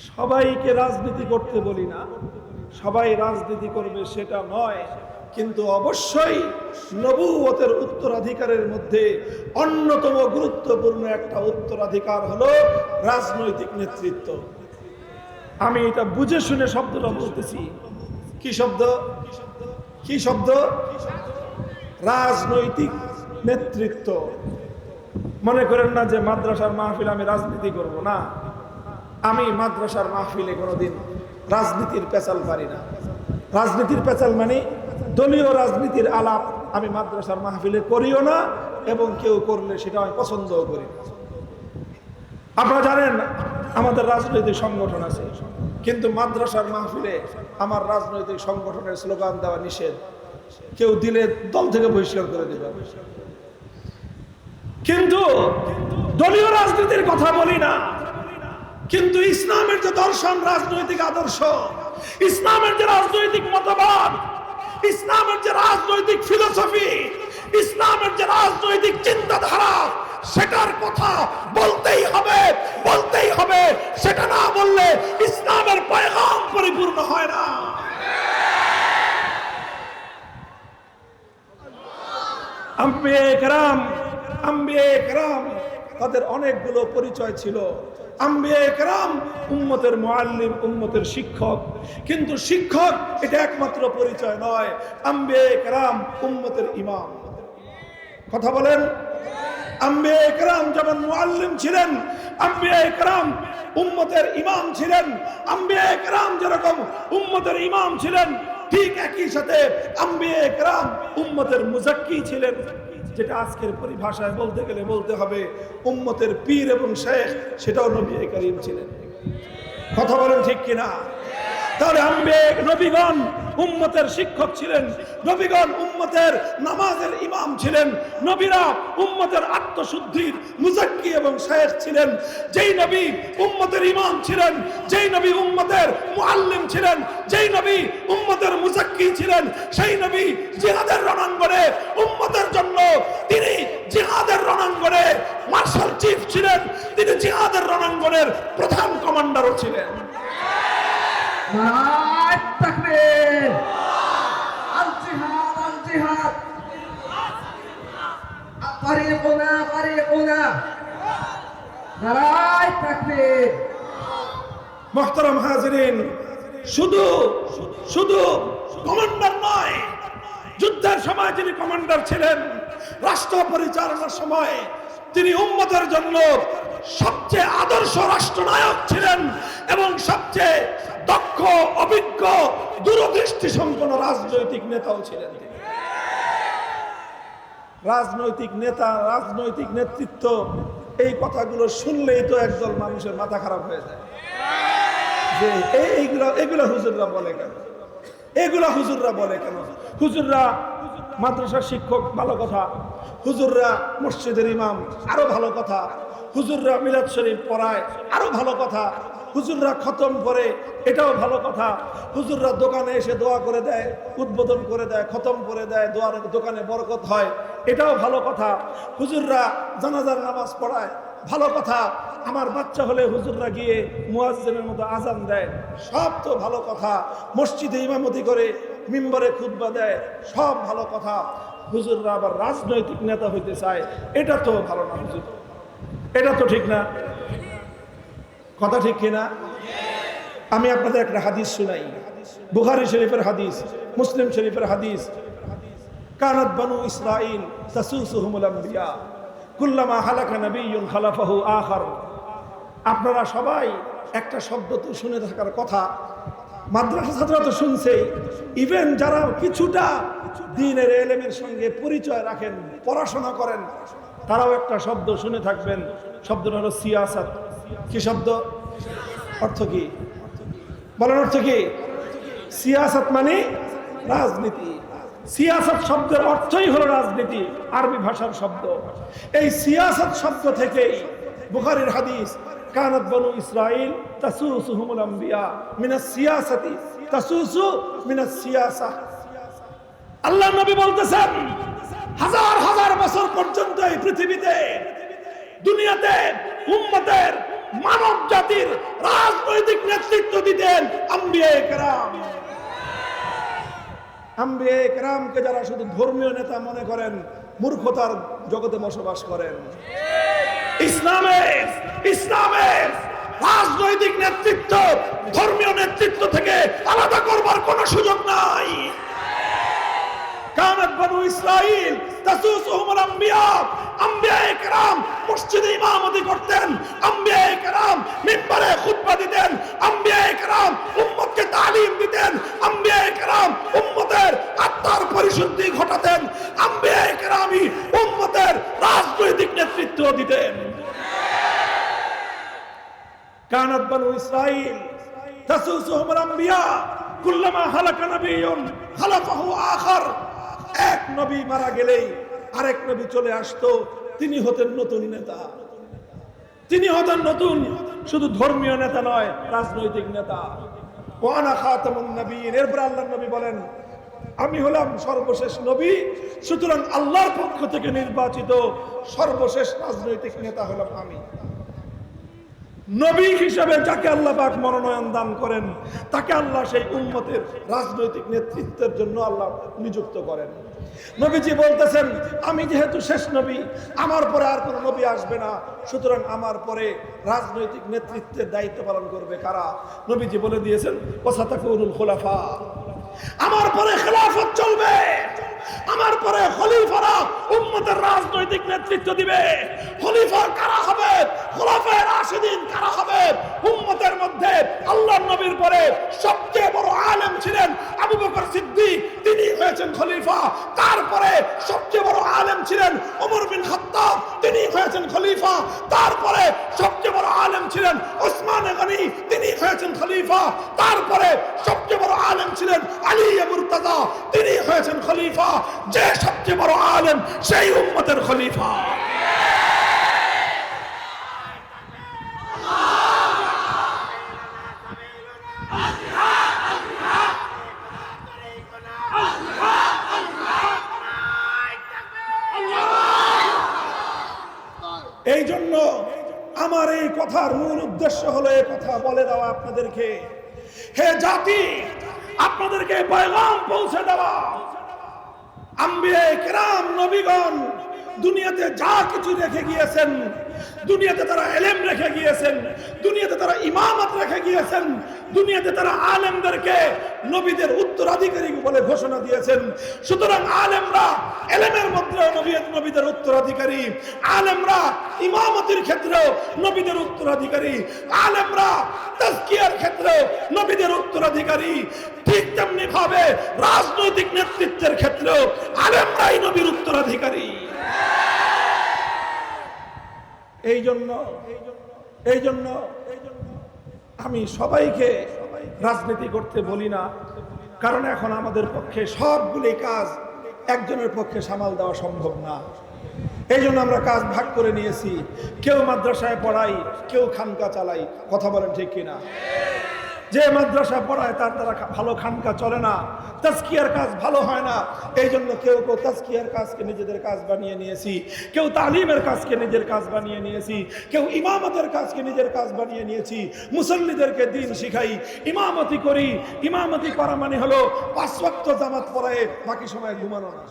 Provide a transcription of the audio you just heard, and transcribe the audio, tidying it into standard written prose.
সবাইকে রাজনীতি করতে বলি না, সবাই রাজনীতি করবে সেটা নয়, কিন্তু অবশ্যই নবুয়তের উত্তরাধিকারের মধ্যে অন্যতম গুরুত্বপূর্ণ একটা উত্তরাধিকার হলো রাজনৈতিক নেতৃত্ব। আমি এটা বুঝে শুনে শব্দটা বলতেছি। কি শব্দ? কি শব্দ? রাজনৈতিক নেতৃত্ব। মনে করেন না যে মাদ্রাসার মাহফিল আমি রাজনীতি করব না। আমি মাদ্রাসার মাহফিলে কোনোদিন রাজনীতির পেঁচাল পারি না। রাজনীতির পেঁচাল মানে দলীয় রাজনীতির আলাপ আমি মাদ্রাসার মাহফিলে করিও না, এবং কেউ করলে সেটা আমি পছন্দও করি না। আপনারা জানেন আমাদের রাজনৈতিক সংগঠন আছে, কিন্তু মাদ্রাসার মাহফিলে আমার রাজনৈতিক সংগঠনের স্লোগান দেওয়া নিষেধ। কেউ দিলে দল থেকে বহিষ্কার করে দেবে। কিন্তু দলীয় রাজনীতির কথা বলি না, কিন্তু ইসলামের যে দর্শন, রাজনৈতিক আদর্শ, ইসলামের যে রাজনৈতিক মতবাদ, ইসলামের যে রাজনৈতিক ফিলোসফি, ইসলামের যে রাজনৈতিক চিন্তাধারা, সেটার কথা বলতেই হবে, বলতেই হবে। সেটা না বললে ইসলামের পয়গাম পরিপূর্ণ হয় না। আম্বিয়ে কেরাম তাদের অনেকগুলো পরিচয় ছিল। আম্বিয়ে কেরাম উম্মতের মুআল্লিম, উম্মতের শিক্ষক। কিন্তু শিক্ষক এটা একমাত্র পরিচয় নয়। আম্বিয়ে কেরাম উম্মতের ইমাম। কথা বলেন। আম্বিয়ে কেরাম যেমন মুআল্লিম ছিলেন, আম্বিয়ে কেরাম উম্মতের ইমাম ছিলেন। আম্বিয়ে কেরাম যেরকম উম্মতের ইমাম ছিলেন, ঠিক একই সাথে আম্বিয়ে কেরাম উম্মতের মুজাক্কি ছিলেন। যেটা আজকের পরিভাষায় বলতে গেলে বলতে হবে উম্মতের পীর এবং শেখ, সেটাও নবী করিম ছিলেন। কথা বলেন ঠিক কিনা? তাহলে নবীগণ উম্মতের শিক্ষক ছিলেন, নবীগণ উম্মতের নামাজের ইমাম ছিলেন, নবীরা উম্মতের আত্মশুদ্ধির মুজাক্কি এবং শেখ ছিলেন। যেই নবী উম্মতের ইমাম ছিলেন, যেই নবী উম্মতের মুআল্লিম ছিলেন, যেই নবী উম্মতের মুজাক্কি ছিলেন, সেই নবী জিহাদের রণাঙ্গনে উম্মতের জন্য তিনি জিহাদের রণাঙ্গনে মার্শাল চিফ ছিলেন, তিনি জিহাদের রণাঙ্গনের প্রধান কমান্ডারও ছিলেন। তাকবীর! আল জিহাদ, আল জিহাদ! তারিকুনা, তারিকুনা! নারায়ে তাকবীর! মুহতারাম হাজিরিন, শুধু কমান্ডার নয়, যুদ্ধের সময় যিনি কমান্ডার ছিলেন, রাষ্ট্র পরিচালনার সময় তিনি উম্মতের জন্য সবচেয়ে আদর্শ রাষ্ট্রনায়ক ছিলেন এবং সবচেয়ে দক্ষ, অভিজ্ঞ, দূরদৃষ্টি সম্পন্ন রাজনৈতিক নেতাও ছিলেন। রাজনৈতিক নেতা, রাজনৈতিক নেতৃত্ব, এই কথাগুলো শুনলেই তো একদল মানুষের মাথা খারাপ হয়ে যায় যে এগুলা হুজুররা বলে কেন, এগুলা হুজুররা বলে কেন। হুজুররা মাদ্রাসার শিক্ষক, ভালো কথা। হুজুররা মসজিদের ইমাম, আরো ভালো কথা। হুজুররা মিলাদ শরীফ পড়ায়, আরো ভালো কথা। হুজুররা খতম করে, এটাও ভালো কথা। হুজুররা দোকানে এসে দোয়া করে দেয়, উদ্বোধন করে দেয়, খতম করে দেয়, দোকানে বরকত হয়, এটাও ভালো কথা। হুজুররা জানাজার নামাজ পড়ায়, ভালো কথা। আমার বাচ্চা হলে হুজুররা গিয়ে মুয়াজ্জিনের মতো আজান দেয়, সব তো ভালো কথা। মসজিদে ইমামতি করে মিম্বরে খুতবা দেয়, সব ভালো কথা। হুজুররা আবার রাজনৈতিক নেতা হইতে চায়, এটা তো ভালো না হুজুর, এটা তো ঠিক না। কথা ঠিক কিনা? আমি আপনাদের একটা হাদিস শুনাই, বুখারী শরীফের হাদিস, মুসলিম শরীফের হাদিস। কানাত বানু ইসরাঈল তাসুসুহুমুল আম্বিয়া কুল্লামা হালাকা নাবিয়্যুন খালাফাহু আখার। আপনারা সবাই একটা শব্দ তো শুনে থাকার কথা, মাদ্রাসা ছাত্ররা তো শুনছে, ইভেন যারা কিছুটা দ্বীনের ইলমের সঙ্গে পরিচয় রাখেন, পড়াশোনা করেন, তারাও একটা শব্দ শুনে থাকবেন। শব্দটা হলো সিয়াসাত। কি শব্দ? অর্থ কি বলেন? অর্থ কি? সিয়াসাত মানে রাজনীতি। সিয়াসাত শব্দের অর্থই হলো রাজনীতি, আরবি ভাষার শব্দ। এই সিয়াসাত শব্দ থেকেই বুখারীর হাদিস, কানাত বানু ইসরাঈল তাসুসুহুমুল আম্বিয়া মিনাস সিয়াসাতি তাসুসু মিনাস সিয়াসা। আল্লাহ নবী বলতেছেন, হাজার হাজার বছর পর্যন্ত এই পৃথিবীতে, দুনিয়াতে উম্মতের মানব জাতির রাজনৈতিক নেতৃত্ব দিতেন আম্বিয়ায়ে কেরাম। আম্বিয়ায়ে কেরামকে যারা শুধু ধর্মীয় নেতা মনে করেন, মূর্খতার জগতে বসবাস করেন। ইসলামের রাজনৈতিক নেতৃত্ব ধর্মীয় নেতৃত্ব থেকে আলাদা করবার কোন সুযোগ নাই। কানাত বনু ইসরাইল তাসুসুহুমুল আম্বিয়া, আম্বিয়ায়ে কেরাম মসজিদে ইমামতি করতেন, আম্বিয়ায়ে কেরাম মিম্বারে খুতবা দিতেন, আম্বিয়ায়ে কেরাম উম্মতকে তালিম দিতেন, আম্বিয়ায়ে কেরাম উম্মতের আত্মার পরিশুদ্ধি ঘটাতেন, আম্বিয়ায়ে কেরামই উম্মতের রাজনৈতিক নেতৃত্ব দিতেন। কানাত বনু ইসরাইল তাসুসুহুমুল আম্বিয়া কুল্লামা হালাকা নবিয়্যুন খালাফাহু আখার। এক নবী মারা গেলেই আরেক নবী চলে আসতো, তিনি হতেন নতুন নেতা, তিনি হতেন নতুন শুধু ধর্মীয় নেতা নয়, রাজনৈতিক নেতা। ওয়া আনা খাতামুন নবিয়্যিন। এরপর আল্লাহর নবী বলেন, আমি হলাম সর্বশেষ নবী, সুতরাং আল্লাহর পক্ষ থেকে নির্বাচিত সর্বশেষ রাজনৈতিক নেতা হলাম আমি। নবী হিসেবে যাকে আল্লাহ পাক মনোনয়ন দান করেন, তাকে আল্লাহ সেই উম্মতের রাজনৈতিক নেতৃত্বের জন্য আল্লাহ নিযুক্ত করেন। নবীজি বলতেছেন, আমি যেহেতু শেষ নবী, আমার পরে আর কোনো নবী আসবে না, সুতরাং আমার পরে রাজনৈতিক নেতৃত্বের দায়িত্ব পালন করবে কারা? নবীজি বলে দিয়েছেন, ওয়াসাতাকুনুল খুলাফা, আমার পরে খেলাফত চলবে, আমার পরে খলিফারা উম্মতের রাজনৈতিক নেতৃত্ব দিবে। খলিফা কারা হবে? খুলাফায়ে রাশিদিন কারা হবে? উম্মতের মধ্যে আল্লাহর নবীর পরে সবচেয়ে বড় আলেম ছিলেন আবু বকর সিদ্দিক, তিনি হয়েছেন খলিফা। তারপরে সবচেয়ে বড় আলেম ছিলেন ওমর বিন খাত্তাব, তিনি হয়েছেন খলিফা। তারপরে সবচেয়ে বড় আলেম ছিলেন ওসমান গনি, তিনি হয়েছেন খলিফা। তারপরে সবচেয়ে বড় আলেম ছিলেন আলী মুর্তজা, তিনি হয়েছেন খলিফা। যে সবচেয়ে বড় আলেম সেই উম্মতের খলিফা। এই জন্য আমার এই কথার মূল উদ্দেশ্য হলো এই কথা বলে দেওয়া আপনাদেরকে, হে জাতি, আপনাদেরকে পয়গাম পৌঁছে দেওয়া, আম্বিয়ায়ে কেরাম নবীগণ দুনিয়াতে যা কিছু রেখে গিয়েছেন, দুনিয়াতে তারা ইলম রেখে গিয়েছেন, দুনিয়াতে তারা ইমামত রেখে গিয়েছেন, দুনিয়াতে তারা আলেমদেরকে নবীদের উত্তরাধিকারী বলে ঘোষণা দিয়েছেন। সুতরাং আলেমরা ইলমের মধ্যে নবীদের উত্তরাধিকারী, আলেমরা ইমামতির ক্ষেত্রেও নবীদের উত্তরাধিকারী, আলেমরা তাজকিয়ার ক্ষেত্রেও নবীদের উত্তরাধিকারী। ঠিক তেমনি ভাবে রাজনৈতিক নেতৃত্বের ক্ষেত্রেও আলেমরাই নবীর উত্তরাধিকারী। এই জন্য আমি সবাইকে রাজনীতি করতে বলি না, কারণ এখন আমাদের পক্ষে সবগুলি কাজ একজনের পক্ষে সামাল দেওয়া সম্ভব না। এই জন্য আমরা কাজ ভাগ করে নিয়েছি, কেউ মাদ্রাসায় পড়াই, কেউ খানকা চালাই। কথা বলেন ঠিক কিনা? যে মাদ্রাসা পড়ায় তার দ্বারা ভালো খানকা চলে না, তাজকিয়ার কাজ ভালো হয় না। এই জন্য কেউ তাজকিয়ার কাজকে নিজেদের কাজ বানিয়ে নিয়েছি, কেউ তালিমের কাজকে নিজের কাজ বানিয়ে নিয়েছি, কেউ ইমামতের কাজকে নিজের কাজ বানিয়ে নিয়েছি। মুসল্লিদেরকে দিন শিখাই, ইমামতি করি। ইমামতি করা মানে হলো 5 ওয়াক্ত জামাত পড়ায় বাকি সময় ঘুমানো না।